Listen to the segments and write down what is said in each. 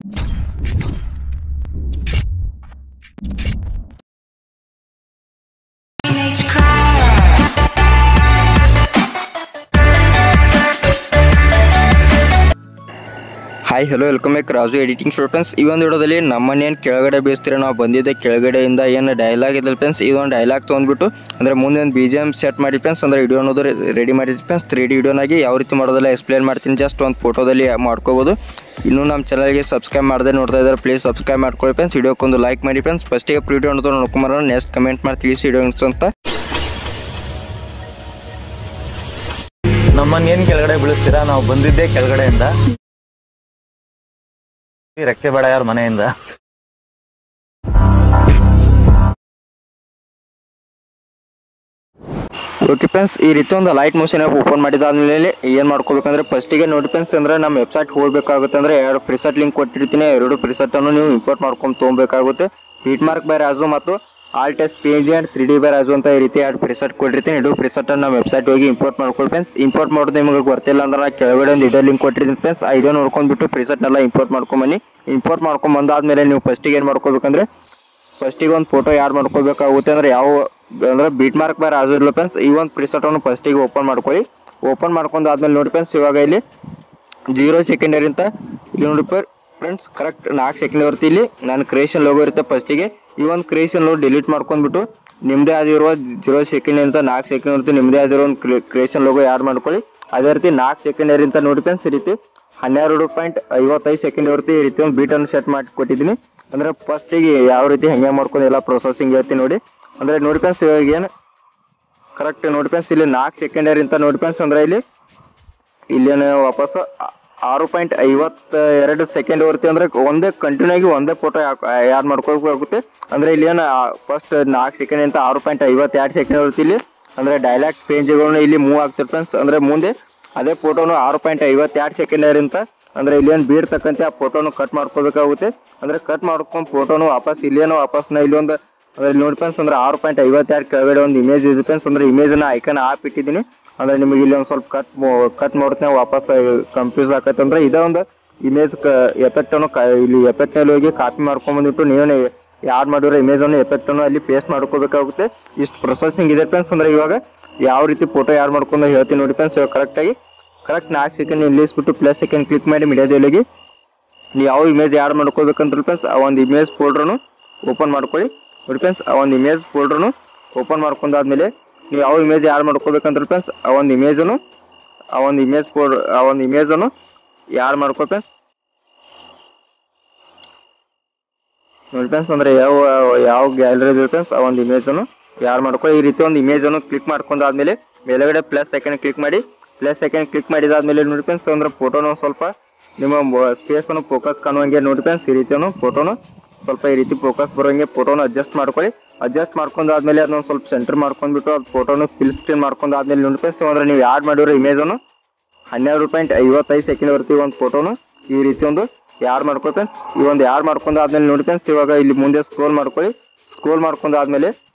Hi hello welcome back Raju editing show friends. ಈ ಒಂದು ವಿಡಿಯೋದಲ್ಲಿ ನಮ್ಮನ್ನೇನು ಕೆಳಗಡೆ ಬೇಯಿಸ್ತೀರ ನಾವು ಬಂದಿದ್ದೆ ಕೆಳಗಡೆಯಿಂದ ಏನು ಡೈಲಾಗ್ ಇದೆ ಫ್ರೆಂಡ್ಸ್, ಇದೊಂದು ಡೈಲಾಗ್ ತೊಗೊಂಡ್ಬಿಟ್ಟು ಅಂದರೆ ಮುಂದೆ ಒಂದು BGM ಸೆಟ್ ಮಾಡಿ ಫ್ರೆಂಡ್ಸ್, ಅಂದರೆ ವಿಡಿಯೋ ಅನ್ನೋದು ರೆಡಿ ಮಾಡಿದ್ವಿ ಫ್ರೆಂಡ್ಸ್. 3D ವಿಡಿಯೋನಾಗಿ ಯಾವ ರೀತಿ ಮಾಡೋದಲ್ಲ ಎಕ್ಸ್ಪ್ಲೇನ್ ಮಾಡ್ತೀನಿ, ಜಸ್ಟ್ ಒಂದು ಫೋಟೋದಲ್ಲಿ ಮಾಡ್ಕೋಬೋದು. ಇನ್ನೂ ನಮ್ಮ ಚಾನಲ್ಗೆ ಸಬ್ಸ್ಕ್ರೈಬ್ ಮಾಡದೆ ನೋಡ್ತಾ ಇದ್ದಾರೆ ಪ್ಲೀಸ್ ಸಬ್ಸ್ಕ್ರೈಬ್ ಮಾಡ್ಕೊಳ್ಳಿ ಫ್ರೆಂಡ್ಸ್. ವಿಡಿಯೋಕ್ಕೊಂದು ಲೈಕ್ ಮಾಡಿ ಫ್ರೆಂಡ್ಸ್. ಫಸ್ಟಿಗೆ ವಿಡಿಯೋ ಅನ್ನೋದು ನೋಡ್ಕೊಂಬರೋಣ, ನೆಕ್ಸ್ಟ್ ಕಮೆಂಟ್ ಮಾಡಿ ತಿಳಿಸಿ ವಿಡಿಯೋ ಅಂತ. ನಮ್ಮನ್ನೇನು ಕೆಳಗಡೆ ಬೀಳಿಸ್ತೀರಾ ನಾವು ಬಂದಿದ್ದೆ ಕೆಳಗಡೆಯಿಂದ, ರೆಕ್ಕೆ ಬೇಡ ಯಾರ ಮನೆಯಿಂದ. ಓಕೆ ಫ್ರೆಂಡ್ಸ್, ಈ ರೀತಿ ಒಂದು ಲೈಟ್ ಮೋಷನ್ ಆ್ಯಪ್ ಓಪನ್ ಮಾಡಿದಾದ್ಮೇಲೆ ಏನು ಮಾಡ್ಕೋಬೇಕಂದ್ರೆ ಫಸ್ಟಿಗೆ ನೋಡಿ ಫ್ರೆಂಡ್ಸ್, ಅಂದರೆ ನಮ್ಮ ವೆಬ್ಸೈಟ್ ಹೋಗಬೇಕಾಗುತ್ತೆ. ಅಂದರೆ 2 ಪ್ರಿಸೆಟ್ ಲಿಂಕ್ ಕೊಟ್ಟಿರ್ತೀನಿ, 2 ಪ್ರಿಸೆಟನ್ನು ನೀವು ಇಂಪೋರ್ಟ್ ಮಾಡ್ಕೊಂಡು ತೊಗೊಬೇಕಾಗುತ್ತೆ. ಹಿಟ್ ಮಾರ್ಕ್ ಬೈ ರಾಜು ಮತ್ತು all test PNG and 3D by Raju ಅಂತ ಈ ರೀತಿ 2 ಪ್ರಿಸೆಟ್ ಕೊಟ್ಟಿರ್ತೀನಿ. 2 ಪ್ರಿಸೆಟನ್ನು ನಮ್ಮ ವೆಬ್ಸೈಟ್ ಹೋಗಿ ಇಂಪೋರ್ಟ್ ಮಾಡ್ಕೊಳ್ಳಿ ಫ್ರೆಂಡ್ಸ್. ಇಂಪೋರ್ಟ್ ಮಾಡೋದು ನಿಮಗೆ ಗೊತ್ತಿಲ್ಲ ಅಂದ್ರೆ ನಾನು ಕೆಳಗಡೆ ಒಂದು ಇಡೋ ಲಿಂಕ್ ಕೊಟ್ಟಿರ್ತೀನಿ ಫ್ರೆಂಡ್ಸ್. ಆ ಇಡೋ ನೋಡ್ಕೊಂಡ್ಬಿಟ್ಟು ಪ್ರಿಸೆಟ್ನೆಲ್ಲ ಇಂಪೋರ್ಟ್ ಮಾಡ್ಕೊಂಬನ್ನಿ. ಇಂಪೋರ್ಟ್ ಮಾಡ್ಕೊಂಬಂದಾದ್ಮೇಲೆ ನೀವು ಫಸ್ಟಿಗೆ ಏನು ಮಾಡ್ಕೋಬೇಕಂದ್ರೆ ಫಸ್ಟಿಗೆ ಒಂದು ಫೋಟೋ ಯಾಡ್ ಮಾಡ್ಕೋಬೇಕಾಗುತ್ತೆ. ಅಂದರೆ ಯಾವ ಅಂದರೆ ಬೀಟ್ ಮಾರ್ಕ್ ಬೈ ರಾಜು ಇರಲ್ಲ ಫ್ರೆಂಡ್ಸ್. ಈ ಒಂದು ಪ್ರಿಸೆಟನ್ನು ಫಸ್ಟಿಗೆ ಓಪನ್ ಮಾಡ್ಕೊಳ್ಳಿ. ಓಪನ್ ಮಾಡ್ಕೊಂಡಾದ್ಮೇಲೆ ನೋಡಿ ಫ್ರೆಂಡ್ಸ್, ಇವಾಗ ಇಲ್ಲಿ 0 ಸೆಕೆಂಡರಿ ಅಂತ ಇಲ್ಲಿ ನೋಡಿ ಫ್ರೆಂಡ್ಸ್, ಕರೆಕ್ಟ್ 4 ಸೆಕೆಂಡ್ ಇರುತ್ತೆ. ಇಲ್ಲಿ ನಾನು ಕ್ರಿಯೇಷನ್ ಲೋಗೋ ಇರುತ್ತೆ ಫಸ್ಟಿಗೆ. ಈ ಒಂದು ಕ್ರಿಯೇಷನ್ ಲೋಗೋ ಡಿಲೀಟ್ ಮಾಡ್ಕೊಂಡ್ಬಿಟ್ಟು ನಿಮ್ಮದೇ ಆಗಿರುವ 0 ಸೆಕೆಂಡ್ ಅಂತ 4 ಸೆಕೆಂಡ್ ಇರುತ್ತೆ, ನಿಮ್ಮದೇ ಆಗಿರೋ ಒಂದು ಕ್ರಿಯೇಷನ್ ಲೋಗೋ ಯಾಡ್ ಮಾಡ್ಕೊಳ್ಳಿ. ಅದೇ ರೀತಿ 4 ಸೆಕೆಂಡರಿ ಅಂತ ನೋಡಿ ಫ್ರೆಂಡ್ಸ್, ಈ ರೀತಿ 12.55 ಸೆಕೆಂಡ್ ಇರುತ್ತೆ. ಈ ರೀತಿ ಒಂದು ಬೀಟನ್ನು ಸೆಟ್ ಮಾಡಿ ಕೊಟ್ಟಿದ್ದೀನಿ. ಅಂದರೆ ಫಸ್ಟಿಗೆ ಯಾವ ರೀತಿ ಹೆಂಗೆ ಮಾಡ್ಕೊಂಡು ಎಲ್ಲ ಪ್ರೊಸೆಸಿಂಗ್ ಹೇಳ್ತೀನಿ ನೋಡಿ. ಅಂದರೆ ನೋಡಿ ಫ್ರೆಂಡ್ಸ್, ಇವಾಗ ಏನು ಕರೆಕ್ಟ್ ನೋಡಿ ಫ್ರೆಂಡ್ಸ್, ಇಲ್ಲಿ 4 ಸೆಕೆಂಡರಿ ಅಂತ ನೋಡಿ ಫ್ರೆಂಡ್ಸ್. ಅಂದರೆ ಇಲ್ಲೇನು ವಾಪಸ್ 6.52 ಸೆಕೆಂಡ್ ಬರುತ್ತೆ. ಅಂದರೆ ಒಂದೇ ಕಂಟಿನ್ಯೂ ಆಗಿ ಒಂದೇ ಫೋಟೋ ಯಾಡ್ ಮಾಡ್ಕೋಬೇಕಾಗುತ್ತೆ. ಅಂದರೆ ಇಲ್ಲಿ ಏನು ಫಸ್ಟ್ 4 ಸೆಕೆಂಡ್ ಅಂತ 6.52 ಸೆಕೆಂಡ್ ಬರುತ್ತೆ. ಇಲ್ಲಿ ಅಂದರೆ ಡೈಲಾಗ್ ಪೇಜ್ಗಳನ್ನ ಇಲ್ಲಿ ಮೂವ್ ಆಗ್ತಿರ್ತಾರೆ ಫ್ರೆಂಡ್ಸ್. ಅಂದರೆ ಮುಂದೆ ಅದೇ ಫೋಟೋನು 6.52 ಸೆಕೆಂಡ್ ಅಂತ ಅಂದರೆ ಇಲ್ಲೇನು ಬೀಡ್ತಕ್ಕಂತೆ ಆ ಫೋಟೋನು ಕಟ್ ಮಾಡ್ಕೋಬೇಕಾಗುತ್ತೆ. ಅಂದರೆ ಕಟ್ ಮಾಡ್ಕೊಂಡು ಫೋಟೋನು ವಾಪಸ್ ಇಲ್ಲೇನು ವಾಪಸ್ನ ಇಲ್ಲಿ ಒಂದು ಅಂದರೆ ನೋಡಿ ಫ್ರೆಂಡ್ಸ್, ಅಂದರೆ 6.52 ಕೆಳಗಡೆ ಒಂದು ಇಮೇಜ್ ಇದೆ ಫ್ರೆಂಡ್ಸ್. ಅಂದರೆ ಇಮೇಜನ್ನ ಐಕನ್ ಇಟ್ಟಿದ್ದೀನಿ. ಅಂದರೆ ನಿಮಗೆ ಇಲ್ಲಿ ಒಂದು ಸ್ವಲ್ಪ ಕಟ್ ಮಾಡ್ತೇನೆ ವಾಪಸ್ ಕನ್ಫ್ಯೂಸ್ ಆಗತ್ತೆ. ಅಂದರೆ ಇದೇ ಒಂದು ಇಮೇಜ್ ಎಫೆಕ್ಟನ್ನು ಇಲ್ಲಿ ಎಫೆಕ್ಟ್ನಲ್ಲಿ ಹೋಗಿ ಕಾಪಿ ಮಾಡ್ಕೊಂಡ್ಬಂದ್ಬಿಟ್ಟು ನೀವೇ ಯಾಡ್ ಮಾಡಿರೋ ಇಮೇಜನ್ನು ಎಫೆಕ್ಟನ್ನು ಅಲ್ಲಿ ಪೇಸ್ಟ್ ಮಾಡ್ಕೋಬೇಕಾಗುತ್ತೆ. ಇಷ್ಟು ಪ್ರೊಸೆಸಿಂಗ್ ಇದೆ ಫ್ರೆಂಡ್ಸ್. ಅಂದರೆ ಇವಾಗ ಯಾವ ರೀತಿ ಫೋಟೋ ಯಾಡ್ ಮಾಡ್ಕೊಂಡು ಹೇಳ್ತೀನಿ ನೋಡಿ ಫ್ರೆಂಡ್ಸ್. ಇವಾಗ ಕರೆಕ್ಟ್ 4 ಸೆಕೆಂಡ್ ನಿಲ್ಲಿಸ್ಬಿಟ್ಟು ಪ್ಲಸ್ ಸೆಕೆಂಡ್ ಕ್ಲಿಕ್ ಮಾಡಿ ಮೀಡಿಯಾದಲ್ಲಿಗೆ ನೀವು ಯಾವ ಇಮೇಜ್ ಯಾಡ್ ಮಾಡ್ಕೋಬೇಕಂತ ಫ್ರೆಂಡ್ಸ್ ಆ ಒಂದು ಇಮೇಜ್ ಫೋಲ್ಡ್ರನ್ನು ಓಪನ್ ಮಾಡ್ಕೊಳ್ಳಿ ನೋಡಿ ಫ್ರೆಂಡ್ಸ್. ಆ ಒಂದು ಇಮೇಜ್ ಫೋಲ್ಡ್ರನ್ನು ಓಪನ್ ಮಾಡ್ಕೊಂಡಾದ್ಮೇಲೆ ನೀವು ಯಾವ ಇಮೇಜ್ ಯಾಡ್ ಮಾಡ್ಕೋಬೇಕಂತ ಫ್ರೆಂಡ್ಸ್ ಆ ಒಂದು ಇಮೇಜನ್ನು ಯಾಡ್ ಮಾಡ್ಕೋ ಫ್ರೆಂಡ್ಸ್ ನೋಡಿ ಫ್ರೆಂಡ್ಸ್. ಅಂದರೆ ಯಾವ ಗ್ಯಾಲರಿ ಇದೆ ಫ್ರೆಂಡ್ಸ್ ಆ ಒಂದು ಇಮೇಜನ್ನು ಯಾಡ್ ಮಾಡ್ಕೊಳ್ಳಿ. ಈ ರೀತಿ ಒಂದು ಇಮೇಜನ್ನು ಕ್ಲಿಕ್ ಮಾಡ್ಕೊಂಡಾದ್ಮೇಲೆ ಮೇಲೆಗಡೆ ಪ್ಲಸ್ ಸೆಕೆಂಡ್ ಕ್ಲಿಕ್ ಮಾಡಿ. ಪ್ಲಸ್ ಸೆಕೆಂಡ್ ಕ್ಲಿಕ್ ಮಾಡಿದಾದ್ಮೇಲೆ ನೋಡಿ ಫ್ರೆಂಡ್ಸ್, ಅಂದ್ರೆ ಫೋಟೋನು ಸ್ವಲ್ಪ ನಿಮ್ಮ ಸ್ಪೇಸನ್ನು ಫೋಕಸ್ ಕಾಣುವಂಗೆ ನೋಡಿ ಫ್ರೆಂಡ್ಸ್. ಈ ರೀತಿಯನ್ನು ಫೋಟೋನು ಸ್ವಲ್ಪ ಈ ರೀತಿ ಫೋಕಸ್ ಬರೋಂಗೆ ಫೋಟೋನು ಅಡ್ಜಸ್ಟ್ ಮಾಡ್ಕೊಳ್ಳಿ. ಅಡ್ಜಸ್ಟ್ ಮಾಡ್ಕೊಂಡಾದ್ಮೇಲೆ ಅದನ್ನ ಸ್ವಲ್ಪ ಸೆಂಟರ್ ಮಾಡ್ಕೊಂಡ್ಬಿಟ್ಟು ಅದು ಫೋಟೋನು ಫಿಲ್ ಸ್ಕ್ರೀನ್ ಮಾಡ್ಕೊಂಡಾದ್ಮೇಲೆ ನೋಡಿ ಫ್ರೆಂಡ್ಸ್, ಅಂದ್ರೆ ನೀವು ಯಾಡ್ ಮಾಡಿರೋ ಇಮೇಜನ್ನು 12.55 ಸೆಕೆಂಡ್ ಬರ್ತೀವಿ ಒಂದು ಫೋಟೋನು ಈ ರೀತಿ ಒಂದು ಯಾಡ್ ಮಾಡ್ಕೊಳ್ಳಿ ಫ್ರೆಂಡ್ಸ್. ಈ ಒಂದು ಯಾಡ್ ಮಾಡ್ಕೊಂಡಾದ್ಮೇಲೆ ನೋಡಿ ಫ್ರೆಂಡ್ಸ್, ಇವಾಗ ಇಲ್ಲಿ ಮುಂದೆ ಸ್ಕ್ರೋಲ್ ಮಾಡ್ಕೊಳ್ಳಿ. ಸ್ಕ್ರೋಲ್ ಮಾಡ್ಕೊಂಡಾದ್ಮೇಲೆ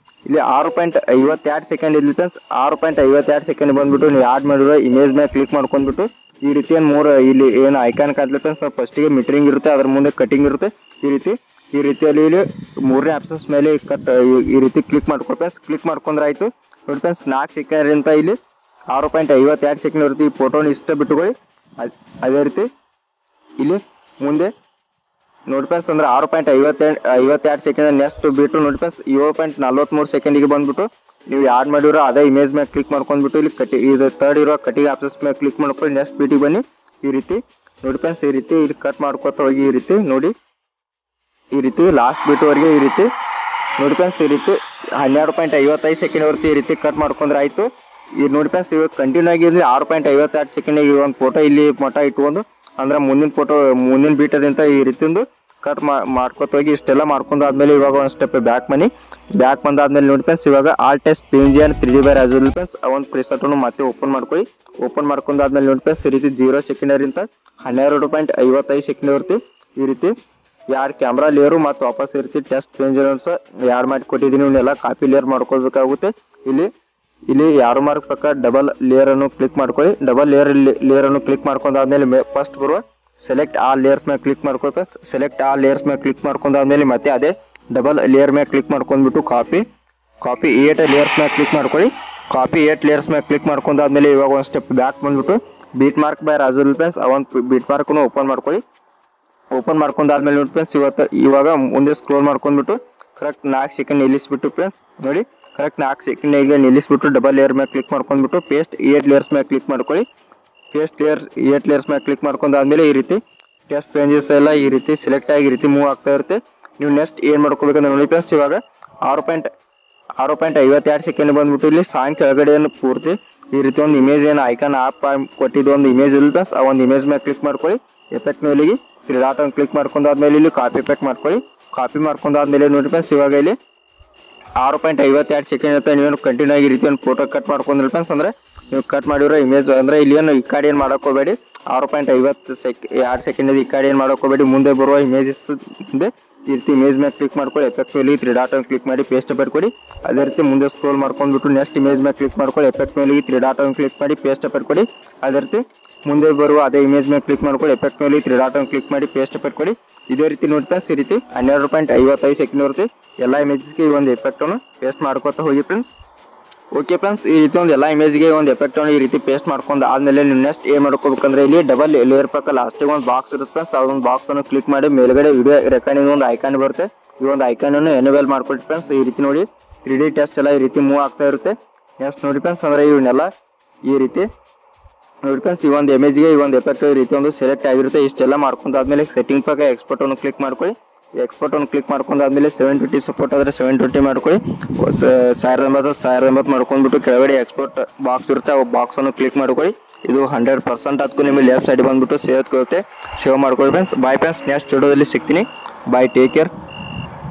ಇಲ್ಲಿ 6.52 ಸೆಕೆಂಡ್ ಇಲ್ಲಿ ಫ್ರೆಂಡ್ಸ್. 6.52 ಸೆಕೆಂಡ್ ಬಂದ್ಬಿಟ್ಟು ನೀವು ಯಾಡ್ ಮಾಡಿರೋ ಇಮೇಜ್ ಮೇಲೆ ಕ್ಲಿಕ್ ಮಾಡ್ಕೊಂಡ್ಬಿಟ್ಟು ಈ ರೀತಿ ಏನು ಇಲ್ಲಿ ಏನು ಐಕಾನ್ ಕಾಣ್ಲಿ ಫ್ರೆಂಡ್ಸ್. ಫಸ್ಟಿಗೆ ಮಿಟ್ರಿಂಗ್ ಇರುತ್ತೆ, ಅದ್ರ ಮುಂದೆ ಕಟಿಂಗ್ ಇರುತ್ತೆ. ಈ ರೀತಿಯಲ್ಲಿ ಇಲ್ಲಿ 3ನೇ ಆಪ್ಷನ್ಸ್ ಮೇಲೆ ಈ ರೀತಿ ಕ್ಲಿಕ್ ಮಾಡ್ಕೊ ಫ್ರೆಂಡ್ಸ್. ಕ್ಲಿಕ್ ಮಾಡ್ಕೊಂಡ್ರೆ ಆಯ್ತು ನೋಡಿ ಫ್ರೆಂಡ್ಸ್. 4 ಸೆಕೆಂಡ್ ಅಂತ ಇಲ್ಲಿ 6.52 ಸೆಕೆಂಡ್ ಇರುತ್ತೆ. ಈ ಫೋಟೋನ ಇಷ್ಟ ಬಿಟ್ಟುಕೊಳ್ಳಿ. ಅದೇ ರೀತಿ ಇಲ್ಲಿ ಮುಂದೆ ನೋಡಿ ಫ್ರೆಂಡ್ಸ್, ಅಂದ್ರೆ 6.52 ಸೆಕೆಂಡ್ ನೆಕ್ಸ್ಟ್ ಬಿಟ್ಟು ನೋಡಿ ಫ್ರೆಂಡ್ಸ್ 7.43 ಸೆಕೆಂಡಿಗೆ ಬಂದ್ಬಿಟ್ಟು ನೀವು ಯಾಡ್ ಮಾಡಿರೋ ಅದೇ ಇಮೇಜ್ ಮೇಲೆ ಕ್ಲಿಕ್ ಮಾಡ್ಕೊಂಡ್ಬಿಟ್ಟು ಇಲ್ಲಿ ಇದು ಥರ್ಡ್ ಇರೋ ಕಟಿಂಗ್ ಆಪ್ಷನ್ಸ್ ಮೇಲೆ ಕ್ಲಿಕ್ ಮಾಡ್ಕೊಂಡು ನೆಕ್ಸ್ಟ್ ಬೀಟಿಗೆ ಬನ್ನಿ. ಈ ರೀತಿ ನೋಡಿ ಫ್ರೆಂಡ್ಸ್, ಈ ರೀತಿ ಇಲ್ಲಿ ಕಟ್ ಮಾಡ್ಕೊತ ಹೋಗಿ ಈ ರೀತಿ ನೋಡಿ, ಈ ರೀತಿ ಲಾಸ್ಟ್ ಬೀಟ್ವರೆಗೆ ಈ ರೀತಿ ನೋಡಿ ಫ್ರೆಂಡ್ಸ್. ಈ ರೀತಿ 12.55 ಸೆಕೆಂಡ್ ಬರುತ್ತೆ. ಈ ರೀತಿ ಕಟ್ ಮಾಡ್ಕೊಂಡ್ರೆ ಆಯ್ತು. ಈ ನೋಡಿ ಫ್ರೆಂಡ್ಸ್, ಇವಾಗ ಕಂಟಿನ್ಯೂ ಆಗಿ 6.52 ಸೆಕೆಂಡಿಗೆ ಒಂದು ಫೋಟೋ ಇಲ್ಲಿ ಮಠ ಇಟ್ಕೊಂಡು ಅಂದ್ರೆ ಮುಂದಿನ ಬೀಟದಿಂದ ಈ ರೀತಿ ಒಂದು ಕಟ್ ಮಾಡ್ಕೊತ ಹೋಗಿ ಇಷ್ಟೆಲ್ಲ ಮಾಡ್ಕೊಂಡಾದ್ಮೇಲೆ ಇವಾಗ ಒಂದು ಸ್ಟೆಪ್ ಬ್ಯಾಕ್ ಬಂದಾದ್ಮೇಲೆ ನೋಡಿ ಫ್ರೆಂಡ್ಸ್, ಇವಾಗ all test PNG and 3D by Raju friends ಆ ಒಂದು ಪ್ರಿಸೆಟನ್ನು ಮತ್ತೆ ಓಪನ್ ಮಾಡ್ಕೊಳ್ಳಿ. ಓಪನ್ ಮಾಡ್ಕೊಂಡಾದ್ಮೇಲೆ ನೋಡಿ ಫ್ರೆಂಡ್ಸ್, ಈ ರೀತಿ 0 ಸೆಕೆಂಡರಿ ಅಂತ 12.55 ಸೆಕೆಂಡ್ ಬರುತ್ತೆ. ಈ ರೀತಿ ಯಾರು ಕ್ಯಾಮ್ರಾ ಲೇಯರು ಮತ್ತು ವಾಪಸ್ ಈ ರೀತಿ ಟೆಸ್ಟ್ ಪೇಂಜ್ ಯಾಡ್ ಮಾಡಿ ಕೊಟ್ಟಿದ್ದೀನಿ. ಇವನ್ನೆಲ್ಲ ಕಾಪಿ ಲೇಯರ್ ಮಾಡ್ಕೊಳ್ಬೇಕಾಗುತ್ತೆ. ಇಲ್ಲಿ ಯಾರು ಮಾರ್ಕ್ ಪಕ್ಕ ಡಬಲ್ ಲೇಯರ್ ಅನ್ನು ಕ್ಲಿಕ್ ಮಾಡ್ಕೊಳ್ಳಿ. ಡಬಲ್ ಲೇಯರ್ ಅನ್ನು ಕ್ಲಿಕ್ ಮಾಡ್ಕೊಂಡಾದ್ಮೇಲೆ ಫಸ್ಟ್ ಬರುವ ಸೆಲೆಕ್ಟ್ ಆಲ್ ಲೇಯರ್ಸ್ ಮೇಲೆ ಕ್ಲಿಕ್ ಮಾಡ್ಕೊಳ್ಳಿ ಫ್ರೆಂಡ್ಸ್. ಸೆಲೆಕ್ಟ್ ಆಲ್ ಲೇಯರ್ಸ್ ಮೇಲೆ ಕ್ಲಿಕ್ ಮಾಡ್ಕೊಂಡಾದ್ಮೇಲೆ ಮತ್ತೆ ಅದೇ ಡಬಲ್ ಲೇಯರ್ ಮೇಲೆ ಕ್ಲಿಕ್ ಮಾಡ್ಕೊಂಡ್ಬಿಟ್ಟು ಕಾಪಿ 8 ಲೇಯರ್ಸ್ ಮೇಲೆ ಕ್ಲಿಕ್ ಮಾಡ್ಕೊಳ್ಳಿ. ಕಾಪಿ 8 ಲೇಯರ್ಸ್ ಮೇಲೆ ಕ್ಲಿಕ್ ಮಾಡ್ಕೊಂಡಾದ್ಮೇಲೆ ಇವಾಗ ಒಂದು ಸ್ಟೆಪ್ ಬ್ಯಾಕ್ ಬಂದ್ಬಿಟ್ಟು ಬೀಟ್ ಮಾರ್ಕ್ ಬೈ ರಾಜುಲ್ ಫ್ರೆಂಡ್ಸ್ ಆ ಒಂದು ಬೀಟ್ ಮಾರ್ಕ್ನು ಓಪನ್ ಮಾಡ್ಕೊಳ್ಳಿ. ಓಪನ್ ಮಾಡ್ಕೊಂಡಾದ್ಮೇಲೆ ನೋಡಿ ಫ್ರೆಂಡ್ಸ್ ಇವಾಗ ಮುಂದೆ ಸ್ಕ್ರೋಲ್ ಮಾಡ್ಕೊಂಡ್ಬಿಟ್ಟು ಕರೆಕ್ಟ್ 4 ಸೆಕೆಂಡ್ ನಿಲ್ಲಿಸ್ಬಿಟ್ಟು ಫ್ರೆಂಡ್ಸ್ ನೋಡಿ ಕರೆಕ್ಟ್ 4 ಸೆಕೆಂಡ್ ನಿಲ್ಲಿಸ್ಬಿಟ್ಟು ಡಬಲ್ ಲೇಯರ್ ಮೇಲೆ ಕ್ಲಿಕ್ ಮಾಡ್ಕೊಂಡ್ಬಿಟ್ಟು ಪೇಸ್ಟ್ 8 ಲೇಯರ್ಸ್ ಮೇಲೆ ಕ್ಲಿಕ್ ಮಾಡ್ಕೊಳ್ಳಿ. ಪೇಸ್ಟ್ 8 ಲೇಯರ್ಸ್ ಮೇಲೆ ಕ್ಲಿಕ್ ಮಾಡ್ಕೊಂಡಾದ್ಮೇಲೆ ಈ ರೀತಿ ಟೆಸ್ಟ್ ಪೇಜಸ್ ಎಲ್ಲ ಈ ರೀತಿ ಸೆಲೆಕ್ಟ್ ಆಗಿ ಈ ರೀತಿ ಮೂವ್ ಆಗ್ತಾ ಇರುತ್ತೆ. ನೀವು ನೆಕ್ಸ್ಟ್ ಏನ್ ಮಾಡ್ಕೋಬೇಕಂದ್ರೆ ನೋಡಿ ಫ್ರೆಂಡ್ಸ್ ಇವಾಗ 6.52 ಸೆಕೆಂಡ್ ಬಂದ್ಬಿಟ್ಟು ಇಲ್ಲಿ ಸಾಂಗ್ ಕೆಳಗಡೆ ಪೂರ್ತಿ ಈ ರೀತಿ ಒಂದು ಇಮೇಜ್ ಏನು ಐಕಾನ್ ಆಪ್ ಕೊಟ್ಟಿದ್ದು ಒಂದು ಇಮೇಜ್ ಇಲ್ಲ ಫ್ರೆಂಡ್ಸ್ ಆ ಒಂದು ಇಮೇಜ್ ಮೇಲೆ ಕ್ಲಿಕ್ ಮಾಡ್ಕೊಳ್ಳಿ. ಎಫೆಕ್ಟ್ ಮೇಲೆ ತ್ರೀ ಡಾಟ್ ಅನ್ನು ಕ್ಲಿಕ್ ಮಾಡ್ಕೊಂಡಾದ್ಮೇಲೆ ಇಲ್ಲಿ ಕಾಪಿ ಎಫೆಕ್ಟ್ ಮಾಡ್ಕೊಳ್ಳಿ. ಕಾಪಿ ಮಾಡ್ಕೊಂಡಾದ್ಮೇಲೆ ನೋಡಿ ಫ್ರೆಂಡ್ಸ್ ಇವಾಗ ಇಲ್ಲಿ 6.52 ಸೆಕೆಂಡ್ ಅಂತ ನೀವೇನು ಕಂಟಿನ್ಯೂ ಆಗಿ ಈ ರೀತಿ ಒಂದು ಫೋಟೋ ಕಟ್ ಮಾಡ್ಕೊಂಡ್ರಿ ಫ್ರೆಂಡ್ಸ್ ಅಂದ್ರೆ ನೀವು ಕಟ್ ಮಾಡಿರೋ ಇಮೇಜ್ ಅಂದ್ರೆ ಇಲ್ಲಿ ಏನು ಈ ಕಡೆ ಏನು ಮಾಡಕ್ ಹೋಗಬೇಡಿ. 6.52 ಸೆಕೆಂಡ್ ಈ ಕಡೆ ಏನು ಮಾಡಕ್ ಹೋಗಬೇಡಿ. ಮುಂದೆ ಬರುವ ಇಮೇಜಸ್ ಮುಂದೆ ಈ ರೀತಿ ಇಮೇಜ್ ಮೇಲೆ ಕ್ಲಿಕ್ ಮಾಡ್ಕೊಳ್ಳಿ. ಎಫೆಕ್ಟ್ ಮೇಲೆ ತ್ರೀ ಡಾಟ್ ಅನ್ನು ಕ್ಲಿಕ್ ಮಾಡಿ ಪೇಸ್ಟ್ ಬರ್ಕೊಡಿ. ಅದೇ ರೀತಿ ಮುಂದೆ ಸ್ಕ್ರೋಲ್ ಮಾಡ್ಕೊಂಡ್ಬಿಟ್ಟು ನೆಕ್ಸ್ಟ್ ಇಮೇಜ್ ಮೇಲೆ ಕ್ಲಿಕ್ ಮಾಡ್ಕೊಳ್ಳಿ. ಎಫೆಕ್ಟ್ ಮೇಲೆ ತ್ರೀ ಡಾಟ್ ಅನ್ನು ಕ್ಲಿಕ್ ಮಾಡಿ ಪೇಸ್ಟ್ ಬರ್ಕೊಡಿ. ಅದೇ ರೀತಿ ಮುಂದೆ ಬರುವ ಅದೇ ಇಮೇಜ್ ಮೇಲೆ ಕ್ಲಿಕ್ ಮಾಡ್ಕೊಳ್ಳಿ. ಎಫೆಕ್ಟ್ ಮೇಲೆ ತ್ರೀ ಡಾಟ್ ಅನ್ನು ಕ್ಲಿಕ್ ಮಾಡಿ ಪೇಸ್ಟ್ ಬರ್ಕೊಡಿ. ಇದೇ ರೀತಿ ನೋಡಿ ಫ್ರೆಂಡ್ಸ್ ಈ ರೀತಿ 12.55 ಸೆಕೆಂಡ್ ಬರುತ್ತೆ. ಎಲ್ಲ ಇಮೇಜ್ಗೆ ಈ ಒಂದು ಎಫೆಕ್ಟ್ ಅನ್ನು ಪೇಸ್ಟ್ ಮಾಡ್ಕೊತಾ ಹೋಗಿ ಫ್ರೆಂಡ್ಸ್. ಓಕೆ ಫ್ರೆಂಡ್ಸ್ ಈ ರೀತಿ ಒಂದು ಎಲ್ಲ ಇಮೇಜ್ಗೆ ಒಂದು ಎಫೆಕ್ಟ್ ಅನ್ನು ಈ ರೀತಿ ಪೇಸ್ಟ್ ಮಾಡ್ಕೊಂಡು ಆದ್ಮೇಲೆ ನೀವು ನೆಕ್ಸ್ಟ್ ಏನ್ ಮಾಡ್ಕೋಬೇಕಂದ್ರೆ ಇಲ್ಲಿ ಡಬಲ್ ಲೇಯರ್ ಪಕ್ಕ ಲಾಸ್ಟಿಗೆ ಒಂದು ಬಾಕ್ಸ್ ಇರುತ್ತೆ ಫ್ರೆಂಡ್ಸ್ ಆ ಒಂದು ಬಾಕ್ಸ್ ಅನ್ನು ಕ್ಲಿಕ್ ಮಾಡಿ ಮೇಲ್ಗಡೆ ವಿಡಿಯೋ ರೆಕಾರ್ಡಿಂಗ್ ಒಂದು ಐಕಾನ್ ಬರುತ್ತೆ. ಈ ಒಂದು ಐಕಾನ್ ಅನ್ನು ಎನೇಬಲ್ ಮಾಡ್ಕೊಳ್ರಿ ಫ್ರೆಂಡ್ಸ್. ಈ ರೀತಿ ನೋಡಿ 3D ಟೆಸ್ಟ್ ಎಲ್ಲ ಈ ರೀತಿ ಮೂವ್ ಆಗ್ತಾ ಇರುತ್ತೆ. ನೆಕ್ಸ್ಟ್ ನೋಡಿ ಫ್ರೆಂಡ್ಸ್ ಅಂದ್ರೆ ಇವನ್ನೆಲ್ಲ ಈ ರೀತಿ ನೋಡಿ ಫ್ರೆಂಡ್ಸ್ ಈ ಒಂದು ಇಮೇಜ್ಗೆ ಈ ಒಂದು ಎಫೆಕ್ಟ್ ಈ ರೀತಿ ಒಂದು ಸೆಲೆಕ್ಟ್ ಆಗಿರುತ್ತೆ. ಇಷ್ಟೆಲ್ಲ ಮಾಡ್ಕೊಂಡಾದ್ಮೇಲೆ ಸೆಟ್ಟಿಂಗ್ ಪಕ್ಕ ಎಕ್ಸ್ಪೋರ್ಟ್ ಅನ್ನು ಕ್ಲಿಕ್ ಮಾಡ್ಕೊಳ್ಳಿ. ಎಕ್ಸ್ಪೋರ್ಟ್ ಅನ್ನು ಕ್ಲಿಕ್ ಮಾಡ್ಕೊಂಡಾದ್ಮೇಲೆ 720 ಸಪೋರ್ಟ್ ಆದ್ರೆ 720 ಮಾಡ್ಕೊಳ್ಳಿ. 1080 ಮಾಡ್ಕೊಂಡ್ಬಿಟ್ಟು ಕೆಳಗಡೆ ಎಕ್ಸ್ಪೋರ್ಟ್ ಬಾಕ್ಸ್ ಇರುತ್ತೆ ಆ ಬಾಕ್ಸ್ ಅನ್ನು ಕ್ಲಿಕ್ ಮಾಡ್ಕೊಳ್ಳಿ. ಇದು 100% ಅದಕ್ಕೂ ನಿಮಗೆ ಲೆಫ್ಟ್ ಸೈಡ್ ಬಂದ್ಬಿಟ್ಟು ಸೇವ್ ಮಾಡ್ಕೊಳ್ಳಿ ಫ್ರೆಂಡ್ಸ್. ಬಾಯ್ ಫ್ರೆಂಡ್ಸ್ ನೆಕ್ಸ್ಟ್ ವಿಡಿಯೋದಲ್ಲಿ ಸಿಗ್ತೀನಿ. ಬಾಯ್, ಟೇಕ್ ಕೇರ್.